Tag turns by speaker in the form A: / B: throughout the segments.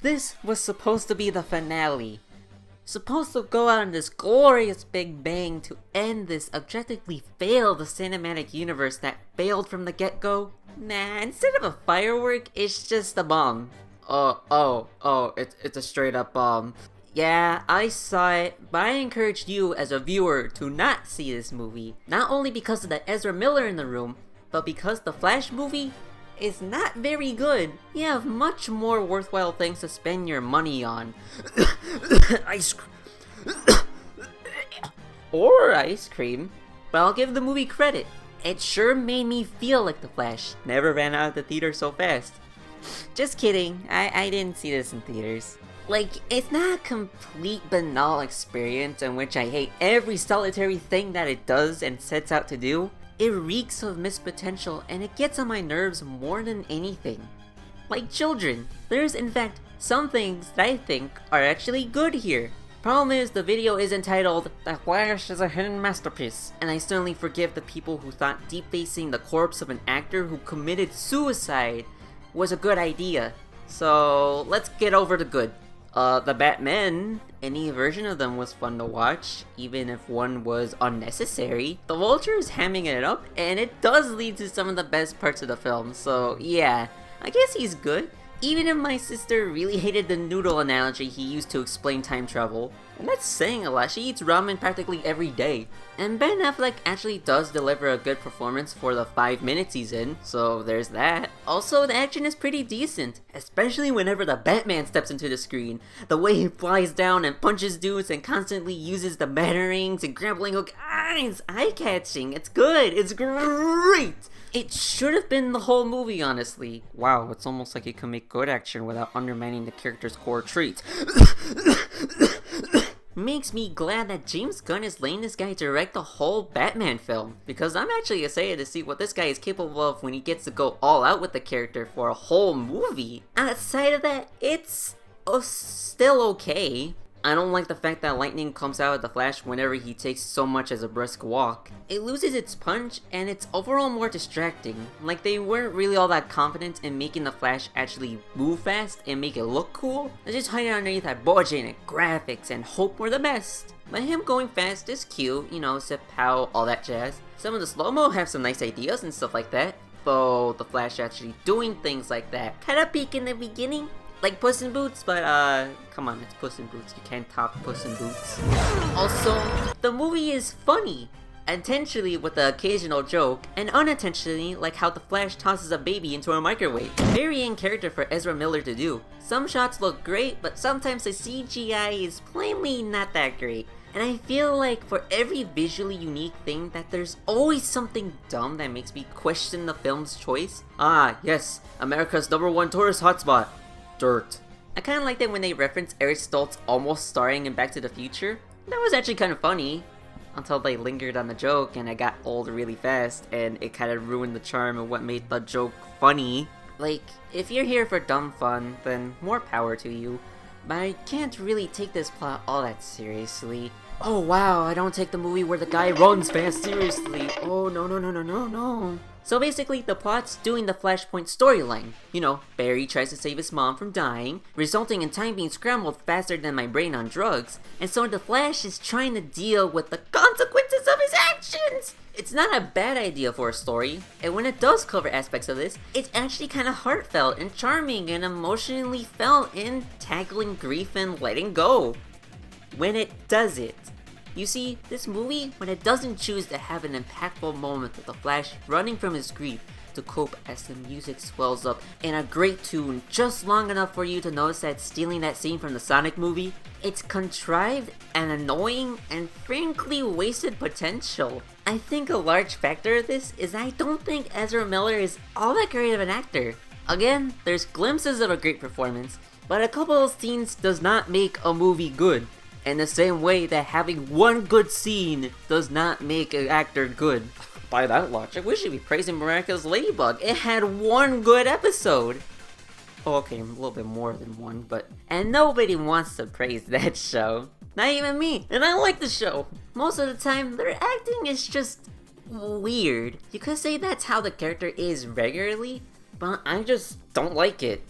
A: This was supposed to be the finale. Supposed to go out in this glorious big bang to end this objectively failed cinematic universe that failed from the get-go. Nah, instead of a firework, it's just a bomb. It's a straight up bomb. Yeah, I saw it, but I encourage you as a viewer to not see this movie. Not only because of the Ezra Miller in the room, but because the Flash movie is not very good. You have much more worthwhile things to spend your money on. Ice cream. Or ice cream. But I'll give the movie credit. It sure made me feel like the Flash. Never ran out of the theater so fast. Just kidding, I didn't see this in theaters. Like, it's not a complete banal experience in which I hate every solitary thing that it does and sets out to do. It reeks of missed potential and it gets on my nerves more than anything. Like children, there's in fact some things that I think are actually good here. Problem is, the video is entitled, "The Flash is a hidden masterpiece," and I certainly forgive the people who thought defacing the corpse of an actor who committed suicide was a good idea. So let's get over the good. The Batman, any version of them was fun to watch, even if one was unnecessary. The Vulture is hamming it up, and it does lead to some of the best parts of the film, so yeah, I guess he's good. Even if my sister really hated the noodle analogy he used to explain time travel. And that's saying a lot, she eats ramen practically every day. And Ben Affleck actually does deliver a good performance for the 5 minutes he's in, so there's that. Also, the action is pretty decent, especially whenever the Batman steps into the screen. The way he flies down and punches dudes and constantly uses the batarangs and grappling hook, it's eye-catching, it's good, it's great! It should have been the whole movie, honestly. Wow, it's almost like it can make good action without undermining the character's core traits. Makes me glad that James Gunn is letting this guy direct the whole Batman film, because I'm actually excited to see what this guy is capable of when he gets to go all out with the character for a whole movie. Outside of that, it's still okay. I don't like the fact that lightning comes out of the Flash whenever he takes so much as a brisk walk. It loses its punch, and it's overall more distracting. Like, they weren't really all that confident in making the Flash actually move fast and make it look cool. They just hide it underneath that budget graphics and hope for the best. But him going fast is cute, you know, zip pow, all that jazz. Some of the slow-mo have some nice ideas and stuff like that. Though the Flash actually doing things like that kinda peak in the beginning. Like Puss in Boots, but come on, it's Puss in Boots, you can't top Puss in Boots. Also, the movie is funny, intentionally with the occasional joke, and unintentionally like how the Flash tosses a baby into a microwave. Very in character for Ezra Miller to do. Some shots look great, but sometimes the CGI is plainly not that great. And I feel like for every visually unique thing that there's always something dumb that makes me question the film's choice. Ah, yes, America's #1 tourist hotspot. Dirt. I kinda liked it when they referenced Eric Stoltz almost starring in Back to the Future. That was actually kinda funny, until they lingered on the joke and it got old really fast, and it kinda ruined the charm of what made the joke funny. Like, if you're here for dumb fun, then more power to you, but I can't really take this plot all that seriously. Oh wow, I don't take the movie where the guy runs fast seriously. Oh no. So basically, the plot's doing the Flashpoint storyline. You know, Barry tries to save his mom from dying, resulting in time being scrambled faster than my brain on drugs, and so the Flash is trying to deal with the consequences of his actions! It's not a bad idea for a story, and when it does cover aspects of this, it's actually kinda heartfelt and charming and emotionally felt in tackling grief and letting go. When it does it. You see, this movie, when it doesn't choose to have an impactful moment with the Flash running from his grief to cope as the music swells up in a great tune just long enough for you to notice that it's stealing that scene from the Sonic movie, it's contrived and annoying and frankly wasted potential. I think a large factor of this is I don't think Ezra Miller is all that great of an actor. Again, there's glimpses of a great performance, but a couple of scenes does not make a movie good. In the same way that having one good scene does not make an actor good. By that logic, we should be praising Miraculous Ladybug. It had one good episode. Oh, okay, a little bit more than one, but... And nobody wants to praise that show. Not even me, and I like the show. Most of the time, their acting is just weird. You could say that's how the character is regularly, but I just don't like it.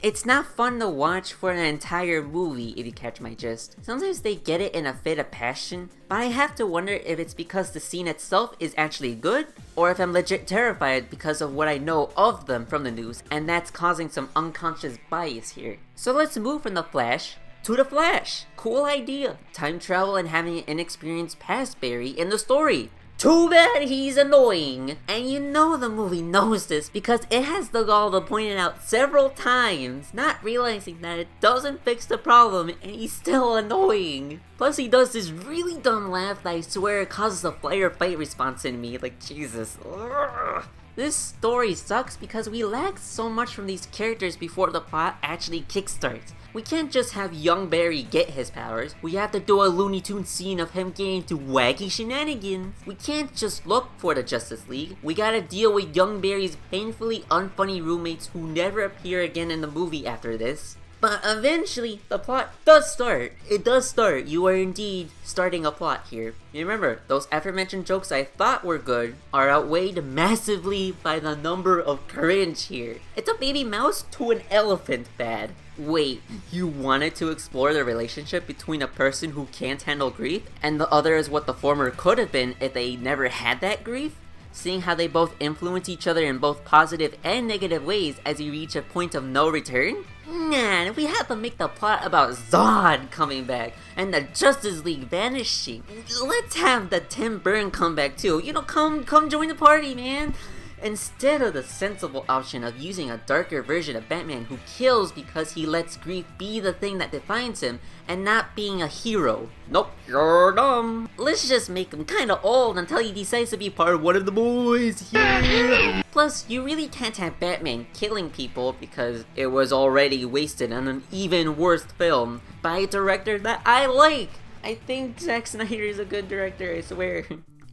A: It's not fun to watch for an entire movie, if you catch my gist. Sometimes they get it in a fit of passion, but I have to wonder if it's because the scene itself is actually good, or if I'm legit terrified because of what I know of them from the news, and that's causing some unconscious bias here. So let's move from the Flash to the Flash. Cool idea. Time travel and having an inexperienced past Barry in the story. Too bad he's annoying. And you know the movie knows this because it has the gall to point it out several times, not realizing that it doesn't fix the problem and he's still annoying. Plus he does this really dumb laugh that I swear causes a flight or fight response in me, like Jesus. Ugh. This story sucks because we lack so much from these characters before the plot actually kickstarts. We can't just have young Barry get his powers, we have to do a Looney Tunes scene of him getting into wacky shenanigans. We can't just look for the Justice League, we gotta deal with young Barry's painfully unfunny roommates who never appear again in the movie after this. But eventually, the plot does start. It does start. You are indeed starting a plot here. Remember, those aforementioned jokes I thought were good are outweighed massively by the number of cringe here. It's a baby mouse to an elephant bad. Wait, you wanted to explore the relationship between a person who can't handle grief, and the other is what the former could have been if they never had that grief? Seeing how they both influence each other in both positive and negative ways as you reach a point of no return? Nah, we have to make the plot about Zod coming back and the Justice League vanishing. Let's have the Tim Burton come back too. You know, come join the party, man. Instead of the sensible option of using a darker version of Batman who kills because he lets grief be the thing that defines him and not being a hero. Nope, you're dumb. Let's just make him kinda old until he decides to be part of one of the boys. Yeah. Plus, you really can't have Batman killing people because it was already wasted on an even worse film by a director that I like. I think Zack Snyder is a good director, I swear.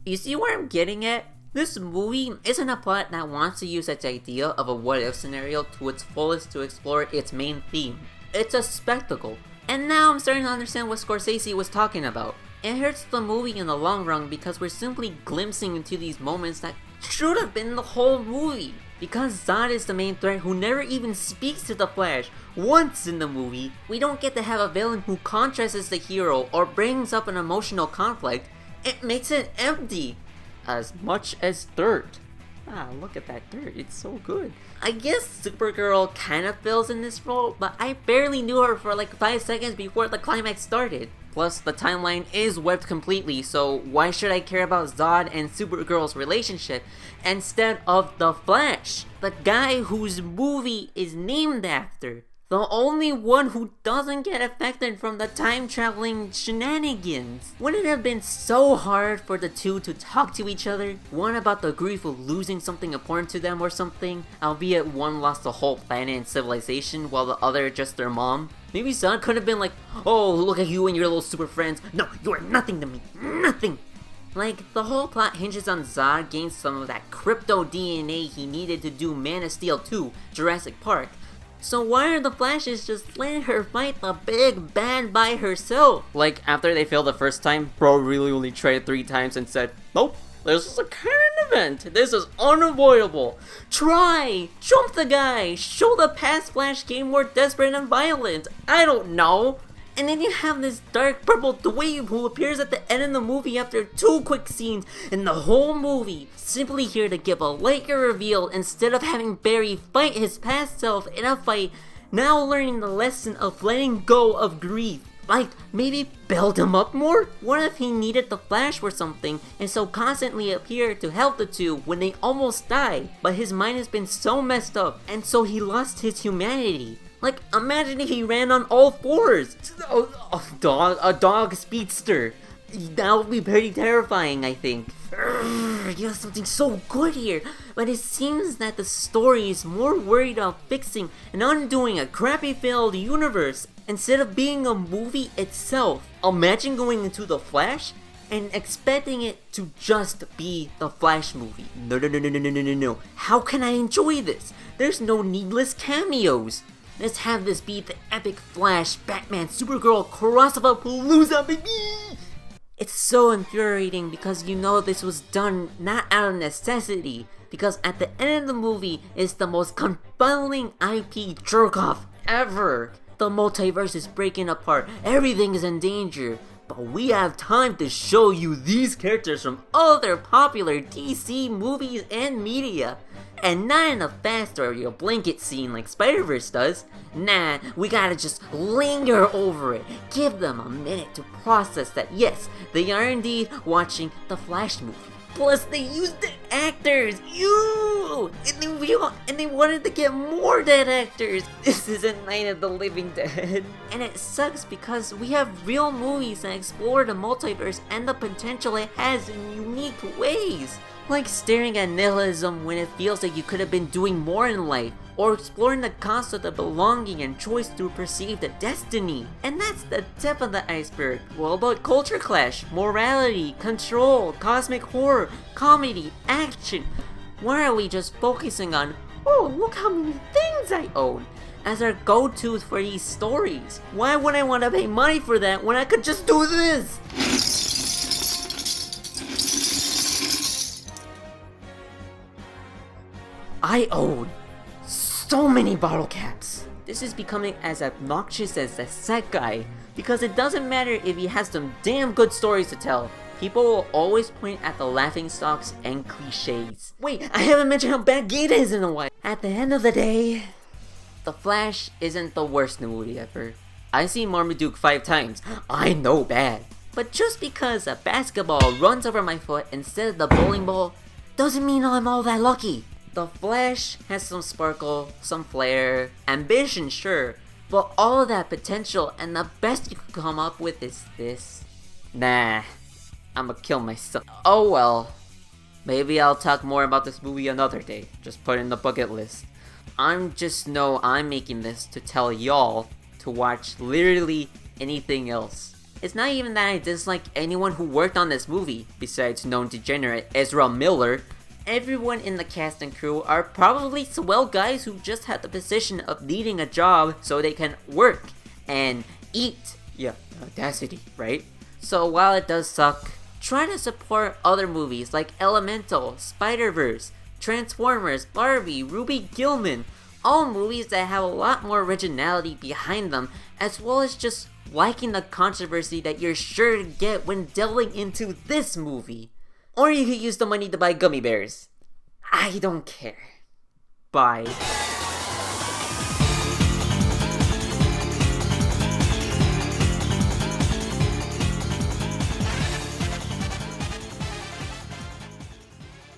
A: You see where I'm getting at? This movie isn't a plot that wants to use its idea of a what-if scenario to its fullest to explore its main theme. It's a spectacle. And now I'm starting to understand what Scorsese was talking about. It hurts the movie in the long run because we're simply glimpsing into these moments that should have been the whole movie. Because Zod is the main threat who never even speaks to the Flash once in the movie, we don't get to have a villain who contrasts the hero or brings up an emotional conflict. It makes it empty. As much as dirt. Ah, look at that dirt, it's so good. I guess Supergirl kinda fills in this role, but I barely knew her for like 5 seconds before the climax started. Plus, the timeline is wiped completely, so why should I care about Zod and Supergirl's relationship instead of the Flash, the guy whose movie is named after? The only one who doesn't get affected from the time-traveling shenanigans. Wouldn't it have been so hard for the two to talk to each other? One about the grief of losing something important to them or something, albeit one lost the whole planet and civilization while the other just their mom. Maybe Zod could have been like, oh, look at you and your little super friends. No, you are nothing to me. Nothing. Like, the whole plot hinges on Zod gaining some of that crypto DNA he needed to do Man of Steel 2, Jurassic Park. So why are the Flashes just letting her fight the big bad by herself? Like, after they failed the first time, bro really only tried 3 times and said, nope, this is a canon event, this is unavoidable. Try! Jump the guy! Show the past Flash game more desperate and violent! I don't know! And then you have this dark purple dweeb who appears at the end of the movie after 2 quick scenes in the whole movie, simply here to give a lighter reveal instead of having Barry fight his past self in a fight, now learning the lesson of letting go of grief. Like, maybe build him up more? What if he needed the Flash for something and so constantly appeared to help the two when they almost died, but his mind has been so messed up and so he lost his humanity? Like, imagine if he ran on all 4s. A dog speedster. That would be pretty terrifying, I think. You have something so good here, but it seems that the story is more worried about fixing and undoing a crappy failed universe instead of being a movie itself. Imagine going into The Flash and expecting it to just be the Flash movie. No. How can I enjoy this? There's no needless cameos. Let's have this be the epic Flash, Batman, Supergirl crossover palooza, baby! It's so infuriating because you know this was done not out of necessity, because at the end of the movie, it's the most compelling IP jerk-off ever. The multiverse is breaking apart, everything is in danger, but we have time to show you these characters from other popular DC movies and media. And not in a fast or a blanket scene like Spider-Verse does. Nah, we gotta just linger over it. Give them a minute to process that yes, they are indeed watching the Flash movie. Plus, they used the actors, and they wanted to get more dead actors. This isn't Night of the Living Dead. And it sucks because we have real movies that explore the multiverse and the potential it has in unique ways. Like staring at nihilism when it feels like you could have been doing more in life, or exploring the concept of belonging and choice through perceived destiny. And that's the tip of the iceberg. What about culture clash, morality, control, cosmic horror, comedy, action? Why are we just focusing on, oh, look how many things I own, as our go-tos for these stories? Why would I want to pay money for that when I could just do this? I own so many bottle caps. This is becoming as obnoxious as the set guy, because it doesn't matter if he has some damn good stories to tell. People will always point at the laughingstocks and cliches. Wait, I haven't mentioned how bad Gita is in a while. At the end of the day, The Flash isn't the worst movie ever. I've seen Marmaduke 5 times. I know bad. But just because a basketball runs over my foot instead of the bowling ball, doesn't mean I'm all that lucky. The Flash has some sparkle, some flair, ambition, sure, but all of that potential and the best you could come up with is this. Nah, I'ma kill myself. Oh well, maybe I'll talk more about this movie another day. Just put it in the bucket list. I'm making this to tell y'all to watch literally anything else. It's not even that I dislike anyone who worked on this movie, besides known degenerate Ezra Miller. Everyone in the cast and crew are probably swell guys who just had the position of needing a job so they can work and eat. Yeah, audacity, right? So while it does suck, try to support other movies like Elemental, Spider-Verse, Transformers, Barbie, Ruby Gilman. All movies that have a lot more originality behind them, as well as just liking the controversy that you're sure to get when delving into this movie. Or you could use the money to buy gummy bears. I don't care. Bye.